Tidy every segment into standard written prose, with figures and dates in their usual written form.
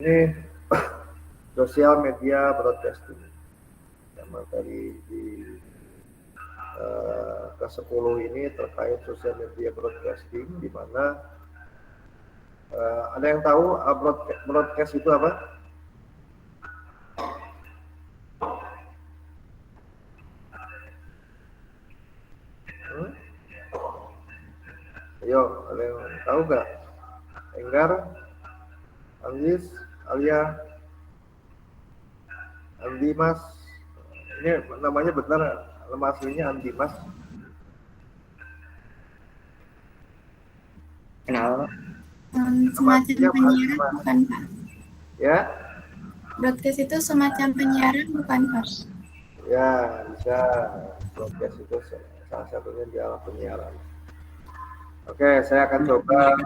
Ini sosial media broadcasting. Materi di ke-10 ini terkait sosial media broadcasting, di mana ada yang tahu broadcast itu apa? Ayo, ada yang tahu nggak? Enggar, Anjis, Alia, Andi Mas. Ini namanya benar, nama aslinya Andi Mas. Kenal? Semacam penyiaran bukan Pak? Ya? Broadcast itu semacam penyiaran bukan Pak? Ya, bisa. Broadcast itu salah satunya di alat penyiaran. Oke, saya akan coba.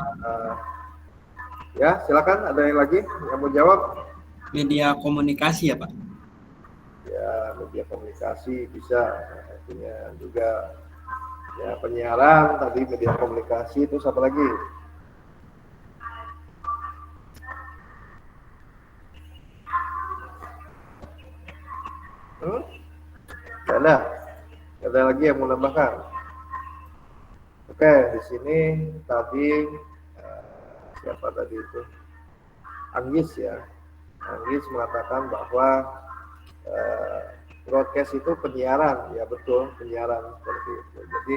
Ya, silakan. Ada yang lagi yang mau jawab? Media komunikasi ya Pak? Ya, media komunikasi bisa. Artinya juga ya penyiaran tadi, media komunikasi itu apa lagi? Ada lagi yang mau nambahkan? Oke, di sini tadi siapa tadi itu? Anggis ya. Anggis mengatakan bahwa broadcast itu penyiaran, ya betul, penyiaran seperti itu. Jadi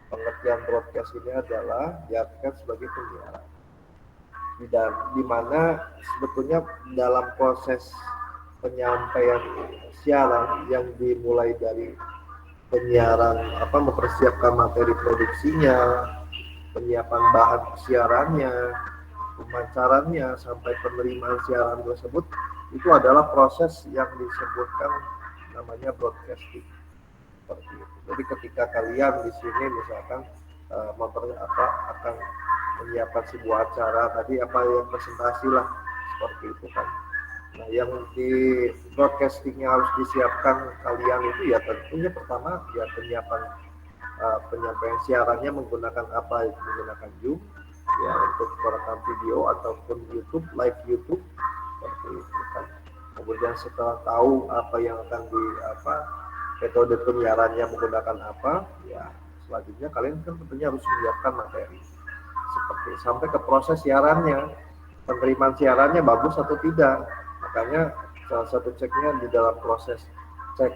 pengertian broadcast ini adalah diartikan sebagai penyiaran. Di mana sebetulnya dalam proses penyampaian siaran yang dimulai dari penyiaran mempersiapkan materi produksinya, penyiapan bahan siarannya, pemasarannya sampai penerimaan siaran tersebut, itu adalah proses yang disebutkan namanya broadcasting. Seperti itu. Jadi ketika kalian di sini misalkan akan menyiapkan sebuah acara tadi yang presentasi lah seperti itu kan. Nah, yang di broadcastingnya harus disiapkan kalian itu ya tentunya pertama ya penyampaian siarannya menggunakan apa? Menggunakan Zoom ya untuk merekam video ataupun YouTube, live YouTube seperti itu kan. Kemudian setelah tahu apa yang akan metode penyiarannya menggunakan apa, ya selanjutnya kalian kan tentunya harus menyiapkan materi seperti sampai ke proses siarannya, penerimaan siarannya bagus atau tidak. Makanya salah satu ceknya di dalam proses cek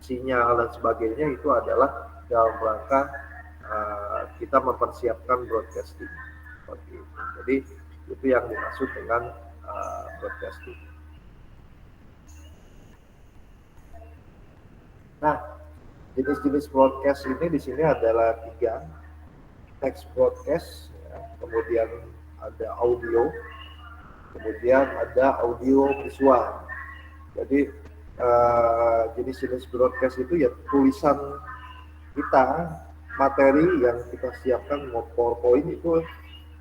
sinyal dan sebagainya itu adalah dalam rangka kita mempersiapkan broadcasting seperti itu. Jadi itu yang dimaksud dengan broadcasting. Nah, jenis-jenis broadcast ini di sini adalah 3. Text broadcast, ya, kemudian ada audio, kemudian ada audio visual. Jadi jenis-jenis broadcast itu ya tulisan kita, materi yang kita siapkan mau PowerPoint itu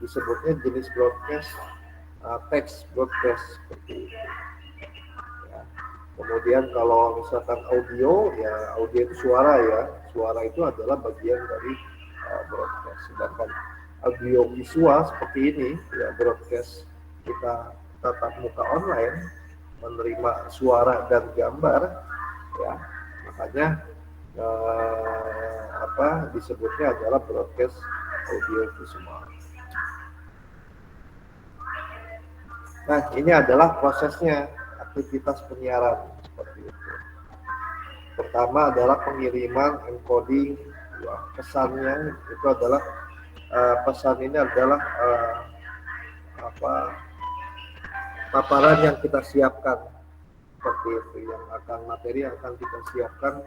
disebutnya jenis broadcast, text broadcast seperti itu. Ya. Kemudian kalau misalkan audio, ya audio itu suara ya, suara itu adalah bagian dari broadcast. Sedangkan audio visual seperti ini, ya broadcast kita tatap muka online, menerima suara dan gambar, ya makanya disebutnya adalah broadcast audio visual. Nah, ini adalah prosesnya aktivitas penyiaran seperti itu. Pertama adalah pengiriman encoding, ya, pesannya itu adalah pesan ini adalah paparan yang kita siapkan seperti itu, yang materi yang akan kita siapkan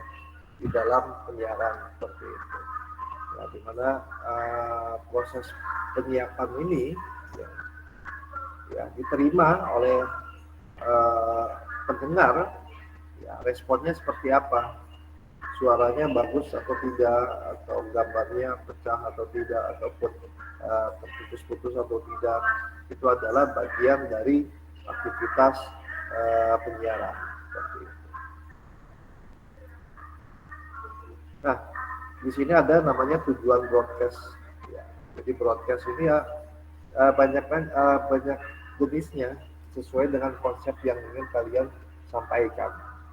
di dalam penyiaran seperti itu. Nah, di mana proses penyiapan ini ya diterima oleh pendengar, ya responnya seperti apa, suaranya bagus atau tidak, atau gambarnya pecah atau tidak, ataupun terputus-putus atau tidak, itu adalah bagian dari aktivitas penyiaran seperti itu. Nah, di sini ada namanya tujuan broadcast. Ya, jadi broadcast ini ya banyak jenisnya sesuai dengan konsep yang ingin kalian sampaikan.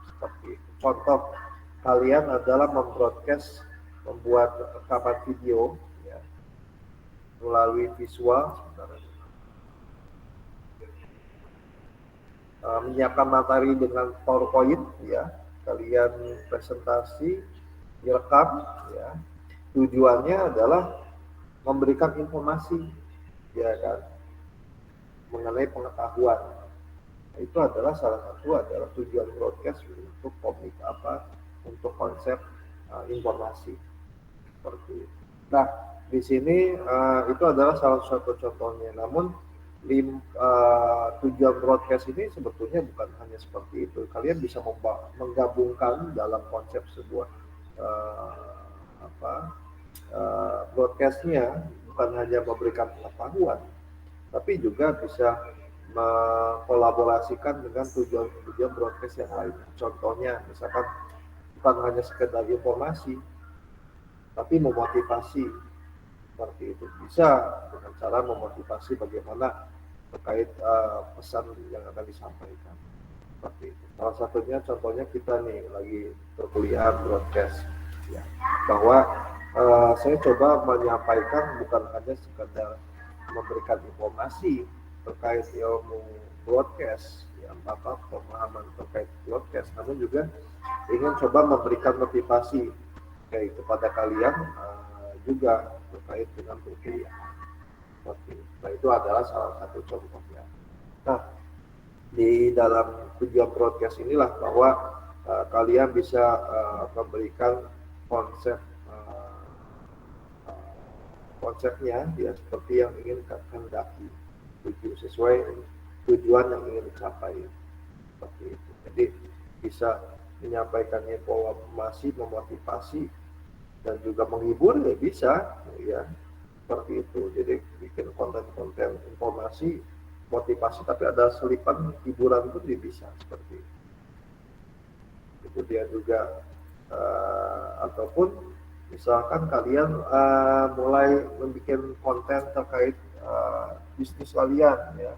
Seperti itu. Contoh kalian adalah membuat rekaman video ya, melalui visual, menyiapkan materi dengan PowerPoint ya, kalian presentasi, direkam ya. Tujuannya adalah memberikan informasi ya kan, mengenai pengetahuan. Itu adalah salah satu adalah tujuan broadcast untuk untuk konsep informasi seperti itu. Nah, di sini itu adalah salah satu contohnya. Namun tujuan broadcast ini sebetulnya bukan hanya seperti itu. Kalian bisa menggabungkan dalam konsep sebuah broadcastnya, bukan hanya memberikan pengetahuan, tapi juga bisa mengkolaborasikan dengan tujuan broadcast yang lain. Contohnya, misalkan bukan hanya sekedar informasi, tapi memotivasi. Seperti itu bisa dengan cara memotivasi bagaimana terkait pesan yang akan disampaikan. Seperti itu. Salah satunya contohnya kita nih lagi perkuliahan broadcast ya, bahwa saya coba menyampaikan bukan hanya sekedar memberikan informasi terkait ilmu broadcast ya, pemahaman terkait broadcast, namun juga ingin coba memberikan motivasi kepada kalian juga terkait dengan perkuliahan. Nah, itu adalah salah satu contohnya. Nah, di dalam tujuan broadcast inilah bahwa kalian bisa memberikan konsepnya ya seperti yang ingin kehendaki, sesuai tujuan yang ingin dicapai seperti itu. Jadi bisa menyampaikan informasi, memotivasi, dan juga menghibur ya bisa ya seperti itu. Jadi bikin konten-konten informasi, motivasi, tapi ada selipan hiburan pun bisa seperti itu. Kemudian juga ataupun misalkan kalian mulai membuat konten terkait bisnis kalian ya,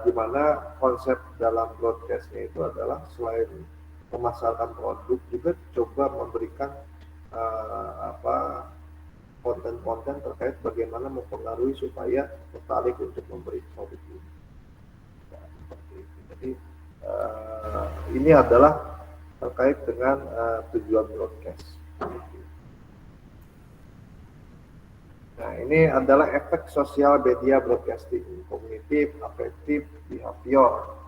gimana konsep dalam broadcastnya itu adalah selain memasarkan produk juga coba memberikan konten-konten terkait bagaimana mempengaruhi supaya tertarik untuk memberi produk ini. Nah, seperti itu. Jadi ini adalah terkait dengan tujuan broadcast. Nah, ini adalah efek sosial media broadcasting, kognitif, afektif, behavior.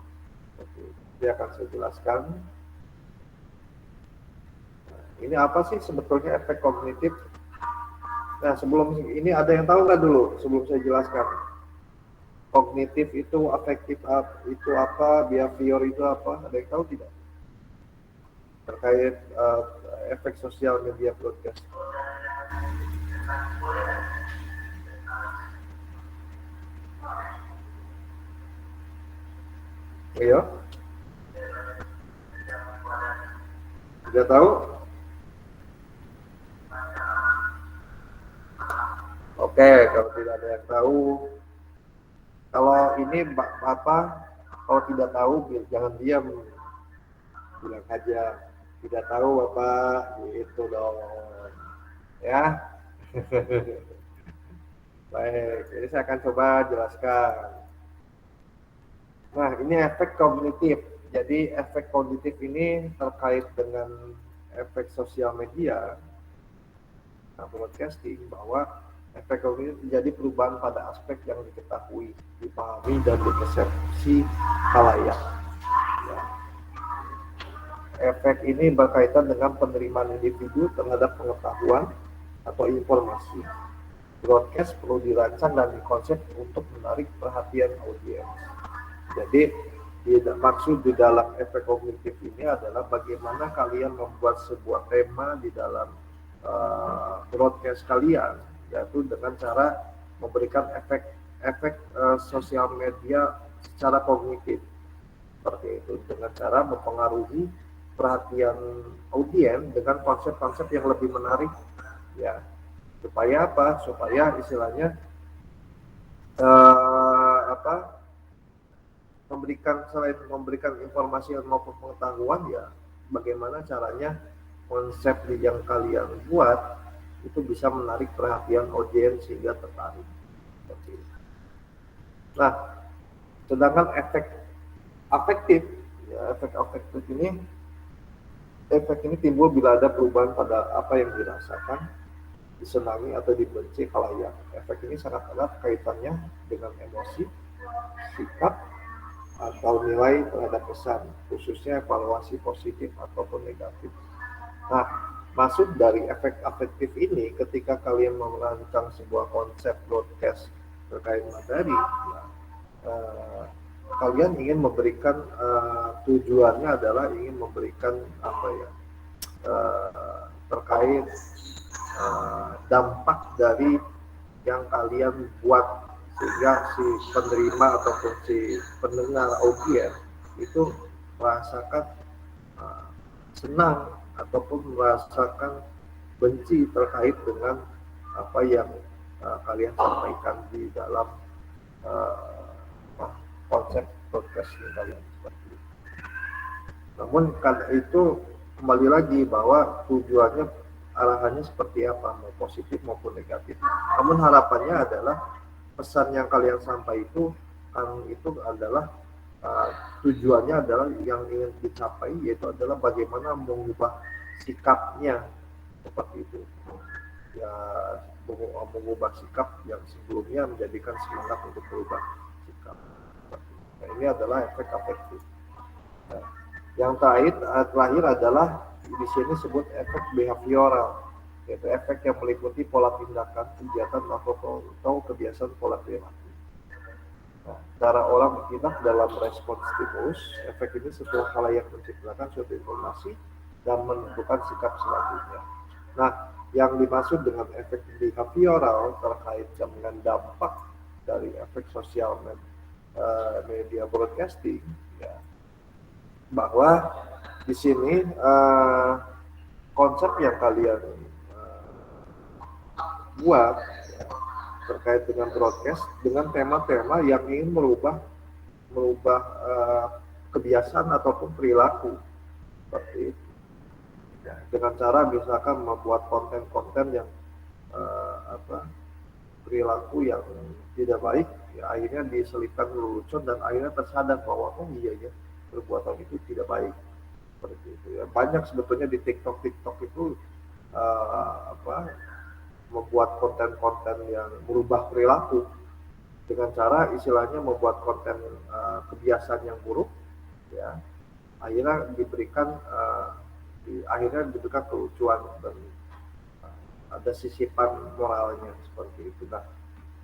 Ini akan saya jelaskan. Nah, ini apa sih sebetulnya efek kognitif? Nah, sebelum ini ada yang tahu nggak dulu sebelum saya jelaskan? Kognitif itu, afektif itu apa, behavior itu apa? Ada yang tahu tidak? Terkait efek sosial media broadcast. Iya? Sudah tahu? Oke, kalau tidak ada yang tahu, kalau ini kalau tidak tahu jangan diam, bilang aja tidak tahu Bapak, gitu dong ya. Baik, jadi saya akan coba jelaskan. Nah, ini efek kognitif. Jadi efek kognitif ini terkait dengan efek sosial media broadcasting, bahwa efek kognitif terjadi perubahan pada aspek yang diketahui, dipahami, dan dipersepsi khalayak. Ya. Efek ini berkaitan dengan penerimaan individu terhadap pengetahuan atau informasi. Broadcast perlu dirancang dan dikonsep untuk menarik perhatian audiens. Jadi maksud di dalam efek kognitif ini adalah bagaimana kalian membuat sebuah tema di dalam broadcast kalian, yaitu dengan cara memberikan efek sosial media secara kognitif, seperti itu, dengan cara mempengaruhi perhatian audiens dengan konsep-konsep yang lebih menarik, ya. Supaya apa? Supaya istilahnya selain memberikan informasi maupun pengetahuan, ya bagaimana caranya konsep yang kalian buat itu bisa menarik perhatian audiens sehingga tertarik. Seperti itu. Nah, sedangkan efek afektif, ya, efek ini timbul bila ada perubahan pada apa yang dirasakan, disenangi atau dibenci khalayak. Efek ini sangat erat kaitannya dengan emosi, sikap, atau nilai terhadap pesan, khususnya evaluasi positif ataupun negatif. Nah, maksud dari efek afektif ini ketika kalian merancang sebuah konsep broadcast terkait materi, ya, kalian ingin memberikan tujuannya adalah ingin memberikan apa ya, terkait dampak dari yang kalian buat sehingga si penerima ataupun si pendengar audiens itu merasakan senang ataupun merasakan benci terkait dengan apa yang kalian sampaikan di dalam konsep podcast kalian seperti itu. Namun kan itu kembali lagi bahwa tujuannya arahannya seperti apa, mau positif maupun negatif. Namun harapannya adalah pesan yang kalian sampaikan itu adalah tujuannya adalah yang ingin dicapai, yaitu adalah bagaimana mengubah sikapnya seperti itu. Ya, mengubah sikap yang sebelumnya menjadikan semangat untuk berubah sikap. Nah, ini adalah efek afektif. Nah, yang terakhir adalah di sini disebut efek behavioral, yaitu efek yang meliputi pola tindakan, kegiatan atau kebiasaan pola perilaku. Nah, cara orang bertindak dalam respon stimulus, efek ini setelah khalayak menciptakan suatu informasi dan menentukan sikap selanjutnya. Nah, yang dimaksud dengan efek behavioral terkait dengan dampak dari efek sosial media broadcasting, ya, bahwa di sini konsep yang kalian buat ya, terkait dengan broadcast dengan tema-tema yang ingin merubah kebiasaan ataupun perilaku seperti itu. Ya, dengan cara misalkan membuat konten-konten yang perilaku yang tidak baik, ya akhirnya diselipkan lelucon dan akhirnya tersadar bahwa oh iya ya perbuatan itu tidak baik seperti itu. Ya, banyak sebetulnya di TikTok itu membuat konten-konten yang merubah perilaku dengan cara istilahnya membuat konten kebiasaan yang buruk, ya akhirnya diberikan kelucuan dan ada sisipan moralnya seperti itu. Nah,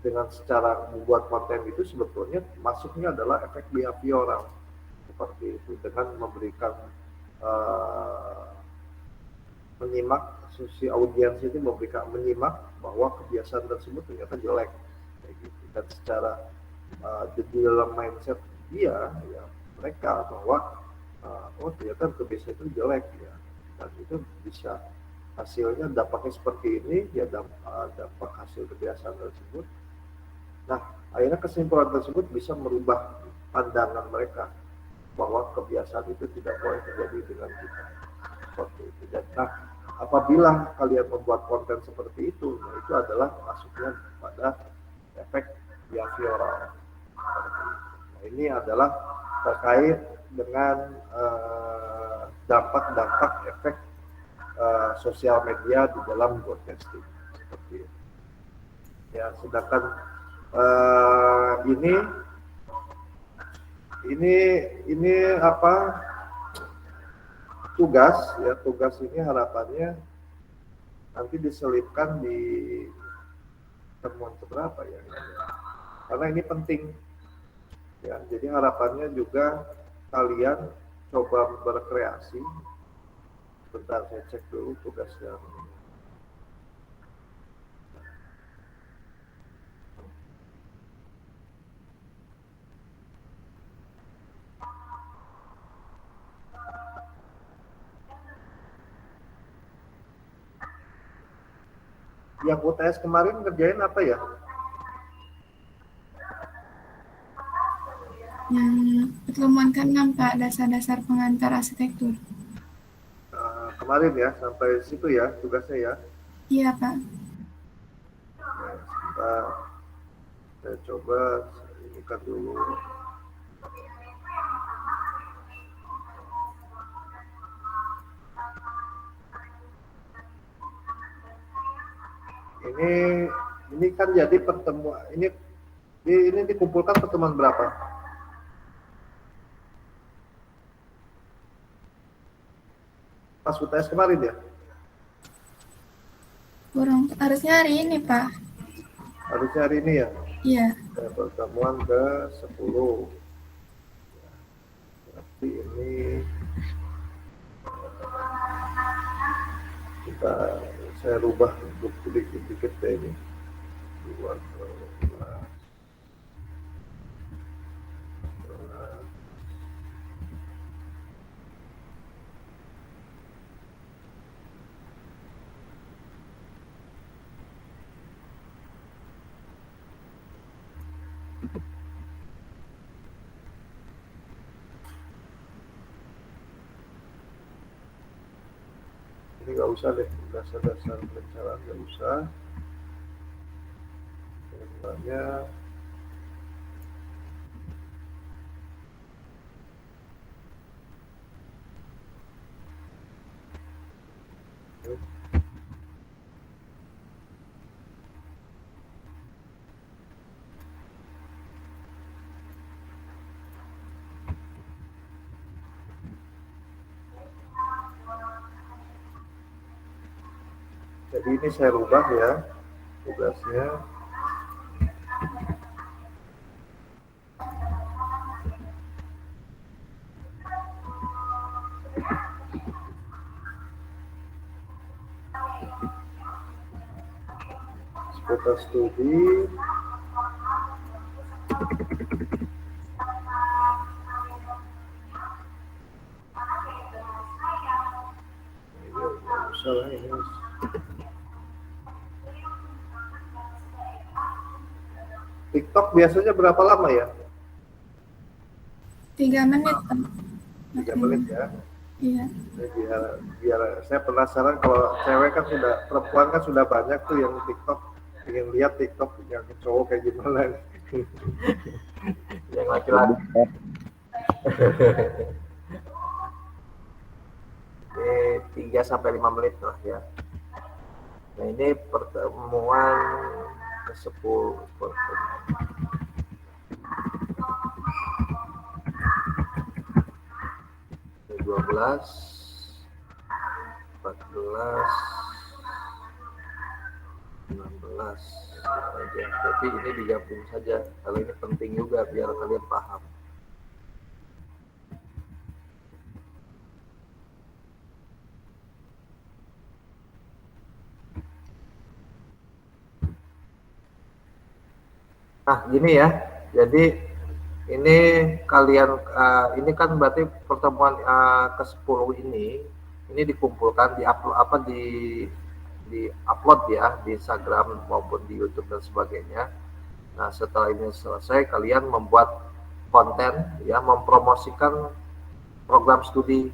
dengan secara membuat konten itu sebetulnya masuknya adalah efek behavioral seperti itu, dengan memberikan menyimak si audiens itu menyimak bahwa kebiasaan tersebut ternyata jelek kayak gitu, dan secara di dalam mindset dia ya mereka bahwa oh ternyata kebiasaan itu jelek ya, dan itu bisa hasilnya dampaknya seperti ini ya, dampak hasil kebiasaan tersebut. Nah, akhirnya kesimpulan tersebut bisa merubah pandangan mereka bahwa kebiasaan itu tidak boleh terjadi dengan kita seperti itu. Dan nah, apabila kalian membuat konten seperti itu, nah itu adalah masuknya pada efek behavioral. Nah, ini adalah terkait dengan dampak-dampak efek sosial media di dalam broadcasting seperti itu. Ya, sedangkan ini apa tugas ini harapannya nanti diselipkan di temuan keberapa ya, karena ini penting ya. Jadi harapannya juga kalian coba berkreasi. Bentar, saya cek dulu tugasnya. Yang UTS kemarin ngerjain apa ya? Yang pertemuan ke-6 Pak, dasar-dasar pengantar arsitektur. Kemarin ya, sampai situ ya tugasnya ya. Iya Pak. Nah, sebentar, saya coba ini kan dulu. Ini kan jadi pertemuan ini dikumpulkan pertemuan berapa? Pas UTS kemarin ya? Kurang, harusnya hari ini Pak. Harusnya hari ini ya? Iya. Pertemuan ke-10. Berarti ini saya rubah untuk sedikit-sedikit ya ini. 2, 12. Ini nggak usah deh, dasar-dasar perencanaan nggak usah. Sebenarnya jadi ini saya rubah ya tugasnya. Kota studi ini nggak usah lah ini. TikTok biasanya berapa lama ya? 3 menit Pak. 3 menit ya. Iya. Biar saya penasaran, kalau cewek kan perempuan kan sudah banyak tuh yang TikTok, ingin lihat TikTok yang cowok kayak gimana. Yang laki-laki. Ini 3-5 menit lah ya. Nah ini pertemuan ke-10. 12, 14, 16 aja. Jadi ini digabung saja. Kalau ini penting juga biar kalian paham. Nah, gini ya. Jadi ini kalian ini kan berarti pertemuan ke-10 ini dikumpulkan di upload ya di Instagram maupun di YouTube dan sebagainya. Nah, setelah ini selesai kalian membuat konten ya, mempromosikan program studi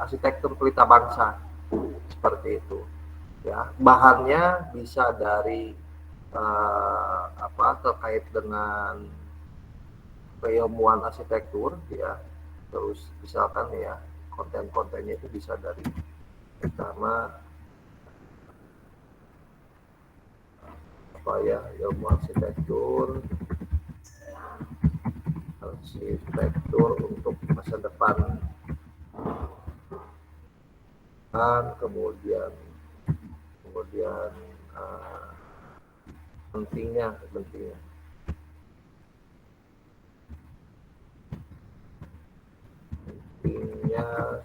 arsitektur pelita bangsa seperti itu ya. Bahannya bisa dari terkait dengan keilmuan arsitektur ya, terus misalkan ya konten-kontennya itu bisa dari pertama ilmu arsitektur untuk masa depan, dan kemudian pentingnya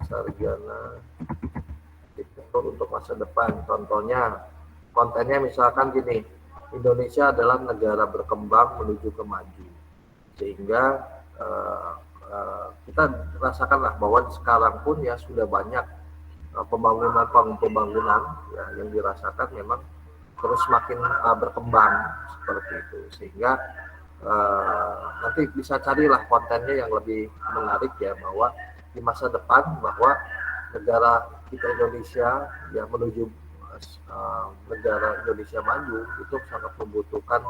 sarjana arsitektur untuk masa depan. Contohnya kontennya misalkan gini, Indonesia adalah negara berkembang menuju ke maju, sehingga kita rasakanlah bahwa sekarang pun ya sudah banyak pembangunan ya, yang dirasakan memang terus semakin berkembang seperti itu, sehingga nanti bisa carilah kontennya yang lebih menarik ya, bahwa di masa depan bahwa negara kita Indonesia ya menuju negara Indonesia maju itu sangat membutuhkan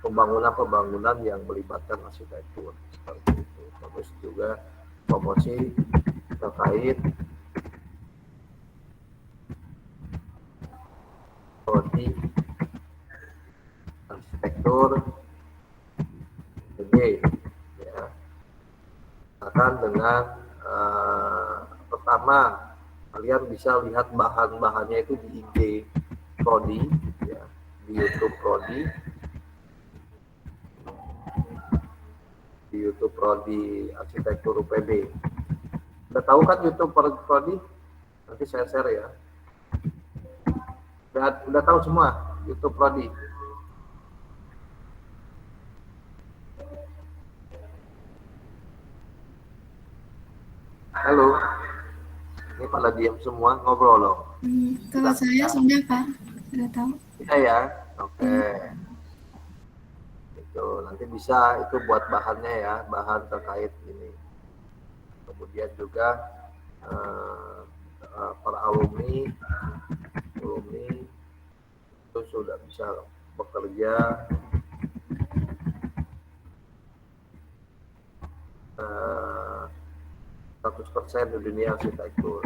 pembangunan yang melibatkan arsitektur seperti itu. Terus juga promosi terkait prodi arsitektur ini ya, akan dengan pertama kalian bisa lihat bahan-bahannya itu di IG prodi ya, di YouTube prodi, arsitektur UPB. Udah tahu kan YouTube prodi? Nanti saya share ya. Udah tahu semua YouTube prodi. Halo, ini pada diam semua, ngobrol loh. Kalau saya sudah Pak, sudah tahu. Iya ya, oke. Itu nanti bisa itu buat bahannya ya, bahan terkait ini. Kemudian juga para alumni itu sudah bisa bekerja 100% di dunia arsitektur.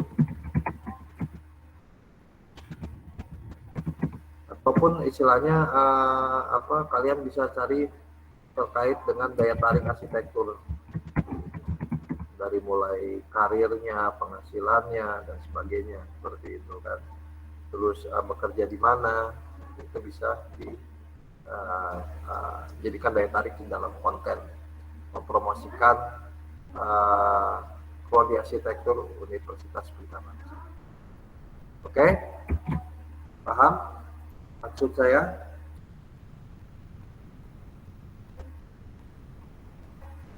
Ataupun istilahnya kalian bisa cari terkait dengan daya tarik arsitektur, dari mulai karirnya, penghasilannya dan sebagainya seperti itu kan. Terus bekerja di mana, itu bisa jadikan daya tarik di dalam konten, mempromosikan prodi arsitektur Universitas Pelita Bangsa. Oke, paham maksud saya?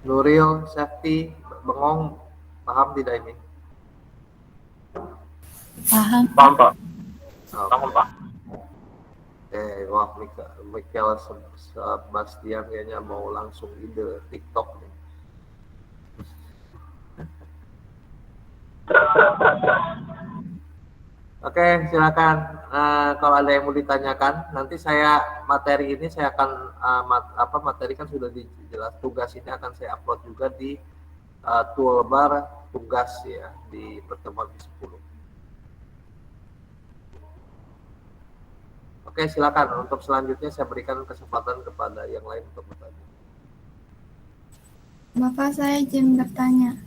Nuril, Safety, Bengong, paham tidak ini? Paham. Paham, Pak. Oh. Paham, Pak. Wah, Michael Sebastian kayaknya mau langsung ide TikTok nih. Oke, silakan. Kalau ada yang mau ditanyakan, nanti materi ini saya akan materi kan sudah dijelas, tugas ini akan saya upload juga di toolbar tugas ya di pertemuan ke-10. Oke, silakan. Untuk selanjutnya saya berikan kesempatan kepada yang lain untuk bertanya. Bapak, saya izin bertanya.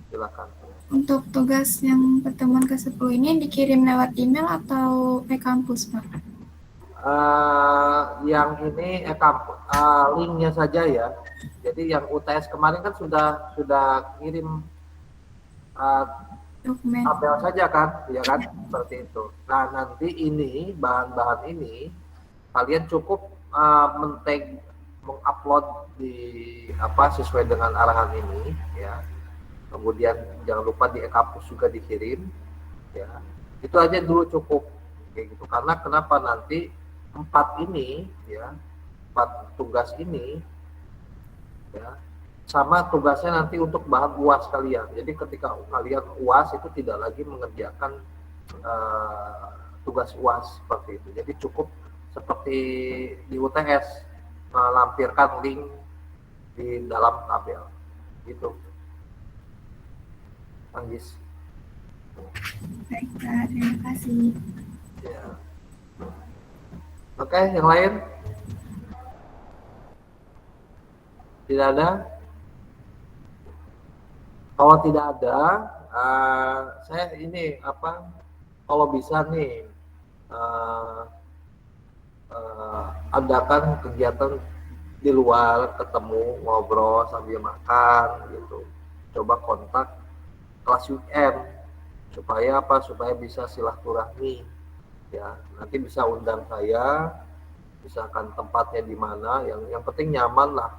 Silakan. Untuk tugas yang pertemuan ke-10 ini dikirim lewat email atau e-kampus, Pak? Yang ini linknya saja ya. Jadi yang UTS kemarin kan sudah kirim Dokumen. tabel saja kan, ya kan, seperti itu. Nah, nanti ini bahan-bahan ini kalian cukup mengupload di sesuai dengan arahan ini ya. Kemudian jangan lupa di e-kampus juga dikirim ya. Itu aja dulu cukup kayak gitu. Karena kenapa nanti 4 tugas ini ya, sama tugasnya nanti untuk bahan UAS kalian. Jadi ketika kalian UAS itu tidak lagi mengerjakan tugas UAS seperti itu. Jadi cukup seperti di UTS melampirkan link di dalam tabel gitu. Anggis. Baik, Pak. Terima kasih. Ya. Oke, yang lain? Tidak ada? Kalau tidak ada, saya ini kalau bisa nih adakan kegiatan di luar, ketemu, ngobrol sambil makan gitu. Coba kontak kelas UM supaya supaya bisa silaturahmi ya. Nanti bisa undang saya, misalkan tempatnya di mana, yang penting nyaman lah,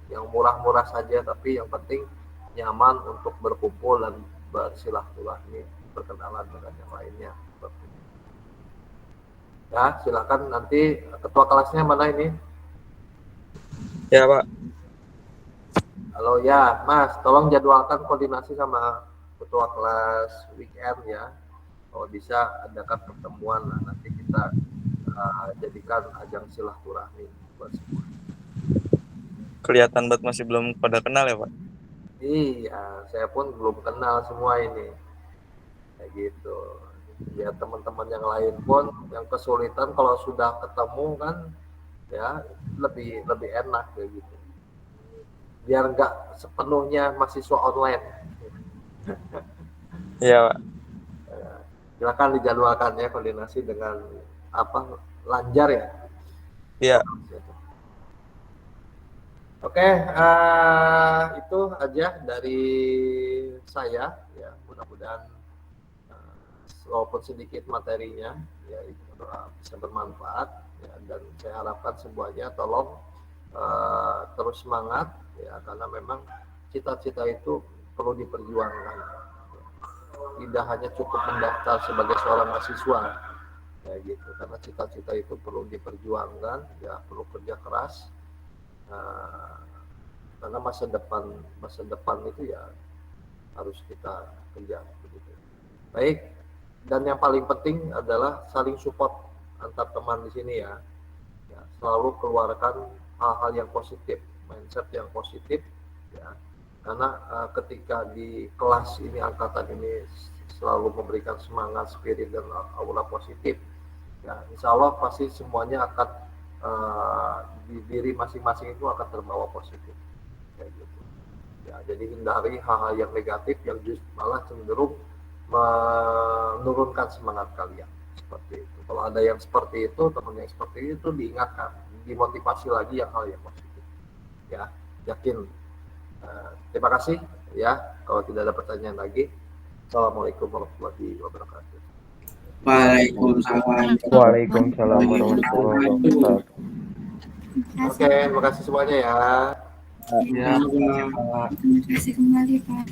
yang murah-murah saja, tapi yang penting nyaman untuk berkumpul dan bersilaturahmi, berkenalan dengan yang lainnya. Ya, silakan nanti ketua kelasnya mana ini? Ya Pak. Halo ya, Mas, tolong jadwalkan koordinasi sama ketua kelas weekend ya. Kalau bisa adakan pertemuan, nah, nanti kita jadikan ajang silaturahmi buat semua. Kelihatan banget masih belum pada kenal ya Pak. Iya, saya pun belum kenal semua ini. Kayak gitu. Ya teman-teman yang lain pun yang kesulitan kalau sudah ketemu kan ya lebih lebih enak kayak gitu. Biar nggak sepenuhnya mahasiswa online. Iya Pak. Silakan dijadwalkan ya koordinasi dengan apa Lanjar ya. Iya. Oke, itu aja dari saya ya. Mudah-mudahan walaupun sedikit materinya ya itu bisa bermanfaat ya, dan saya harapkan semuanya tolong terus semangat ya karena memang cita-cita itu perlu diperjuangkan. Tidak hanya cukup mendaftar sebagai seorang mahasiswa ya gitu karena cita-cita itu perlu diperjuangkan ya perlu kerja keras karena masa depan itu ya harus kita kejar begitu. Baik, dan yang paling penting adalah saling support antar teman di sini ya. Ya selalu keluarkan hal-hal yang positif, mindset yang positif ya. Karena ketika di kelas ini angkatan ini selalu memberikan semangat, spirit dan aura positif ya, insya Allah pasti semuanya akan di diri masing-masing itu akan terbawa positif kayak gitu ya. Jadi hindari hal-hal yang negatif yang justru malah cenderung menurunkan semangat kalian seperti itu. Kalau ada yang seperti itu, teman yang seperti itu diingatkan, dimotivasi lagi yang hal yang positif ya. Yakin. Terima kasih ya. Kalau tidak ada pertanyaan lagi, assalamualaikum warahmatullahi wabarakatuh. Waalaikumsalam. Waalaikumsalam warahmatullahi wabarakatuh. Oke, terima kasih semuanya ya. Ya. Terima kasih kembali Pak.